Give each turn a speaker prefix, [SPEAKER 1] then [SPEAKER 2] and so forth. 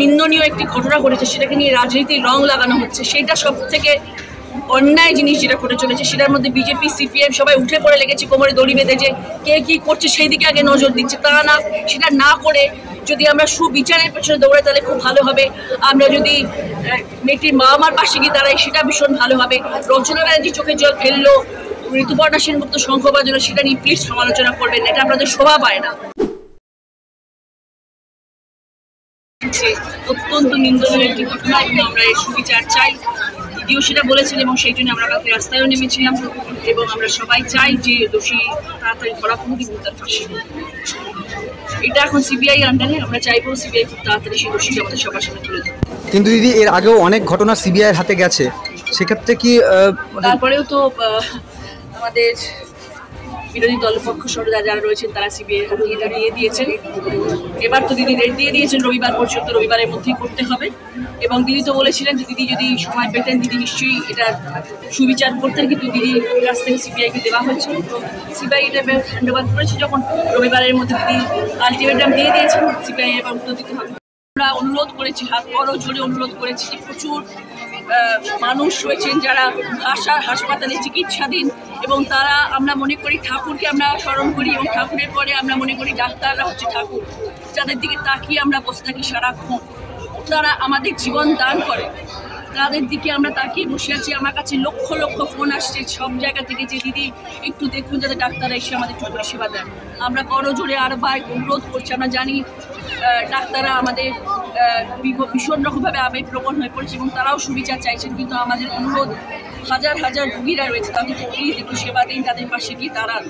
[SPEAKER 1] নিন্দনীয় একটি ঘটনা ঘটেছে, সেটাকে নিয়ে রাজনীতির রং লাগানো হচ্ছে। সেটা সব থেকে অন্যায় জিনিস যেটা ঘটে চলেছে। সেটার মধ্যে বিজেপি, সিপিএম সবাই উঠে পড়ে লেগেছে কোমরে দড়ি বেঁধে, যে কে কি করছে সেই দিকে আগে নজর দিচ্ছে। তা না, সেটা না করে যদি আমরা সুবিচারের পেছনে দৌড়াই তাহলে খুব ভালো হবে। আমরা যদি মেয়েটির মা আমার পাশে গিয়ে দাঁড়াই সেটা ভীষণ ভালো হবে। রচনা ব্যানার্জি চোখে জল ফেললো, ঋতুপর্ণা সেনগুপ্ত শঙ্খ বাজানো, সেটা নিয়ে প্লিজ সমালোচনা করবেন, এটা আপনাদের শোভা পায় না। অত্যন্ত নিন্দনীয় একটি ঘটনা এবং আমরা এর সুবিচার চাই। দিদিও সেটা বলেছেন এবং সেই জন্য আমরা কালকে রাস্তায়ও নেমেছিলাম এবং আমরা সবাই চাই যে দোষী তাড়াতাড়ি ধরা পড়ুক এবং তার ফাঁসি হোক। এটা এখন সিবিআই আন্ডারে, আমরা চাইবো সিবিআই খুব তাড়াতাড়ি সেই দোষীকে আমাদের সবার সামনে তুলে দেবে।
[SPEAKER 2] কিন্তু দিদি, এর আগেও অনেক ঘটনা সিবিআই এর হাতে গেছে, সেক্ষেত্রে কি
[SPEAKER 1] তারপরেও তো আমাদের বিরোধী দলপক্ষ সরকার যারা রয়েছেন তারা সিবিআই এর হাতে এটা দিয়ে দিয়েছেন। এবার তো দিদি রেট দিয়ে দিয়েছেন রবিবার পর্যন্ত, রবিবারের মধ্যেই করতে হবে। এবং দিদি তো বলেছিলেন যে দিদি যদি সময় পেতেন দিদি নিশ্চয়ই এটা সুবিচার করতেন, কিন্তু দিদির কাছ থেকে সিবিআইকে দেওয়া হয়েছিল। তো সিবিআই এটা হ্যান্ড ওভার করেছে যখন, রবিবারের মধ্যে দিদি আলটিমেটাম দিয়ে দিয়েছেন, সিবিআই এবার উত্তর দিতে হবে। আমরা অনুরোধ করেছি, হাত বড় জোরে অনুরোধ করেছি যে প্রচুর মানুষ রয়েছেন যারা হাসপাতালে চিকিৎসাধীন এবং তারা, আমরা মনে করি ঠাকুরকে আমরা স্মরণ করি এবং ঠাকুরের পরে আমরা মনে করি ডাক্তাররা হচ্ছে ঠাকুর, যাদের দিকে তাকিয়ে আমরা বসে থাকি সারাক্ষণ। তারা আমাদের জীবন দান করে, তাদের দিকে আমরা তাকিয়ে বসে আছি। আমার কাছে লক্ষ লক্ষ ফোন আসছে সব জায়গা থেকে যে দিদি একটু দেখুন যাতে ডাক্তাররা এসে আমাদের একটু পরিষেবা দেন। আমরা বড় জোরে আরবার অনুরোধ করছি। আমরা জানি ডাক্তাররা আমাদের ভীষণ রকমভাবে আবেগপ্রবণ হয়ে পড়েছে এবং তারাও সুবিচার চাইছেন, কিন্তু আমাদের অনুরোধ হাজার হাজার রোগীরা রয়েছে, তাদেরকে প্লিজ একটু সেবা দিন, তাদের পাশে গিয়ে দাঁড়ান।